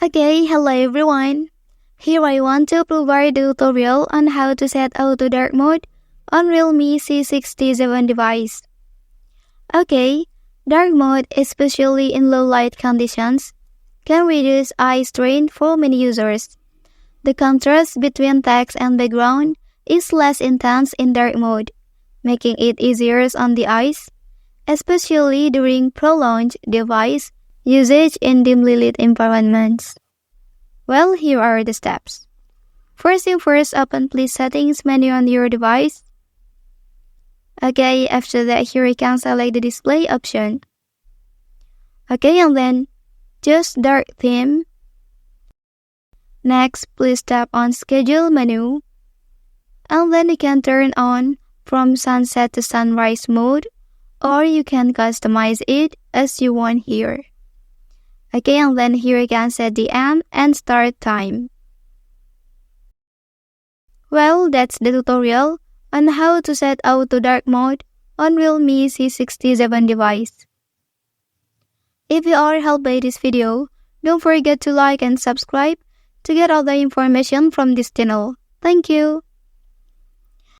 Okay, hello everyone. Here I want to provide a tutorial on how to set auto dark mode on Realme C67 device. Okay, dark mode, especially in low light conditions, can reduce eye strain for many users. The contrast between text and background is less intense in dark mode, making it easier on the eyes, especially during prolonged device usage in dimly lit environments. Well, here are the steps. First thing first, open Please Settings menu on your device. Okay, after that, here you can select the display option. Okay, and then choose dark theme. Next, please tap on Schedule menu. And then you can turn on from sunset to sunrise mode, or you can customize it as you want here. Okay, and then here you can set the end and start time. Well, that's the tutorial on how to set auto dark mode on Realme C67 device. If you are helped by this video, don't forget to like and subscribe to get all the information from this channel. Thank you.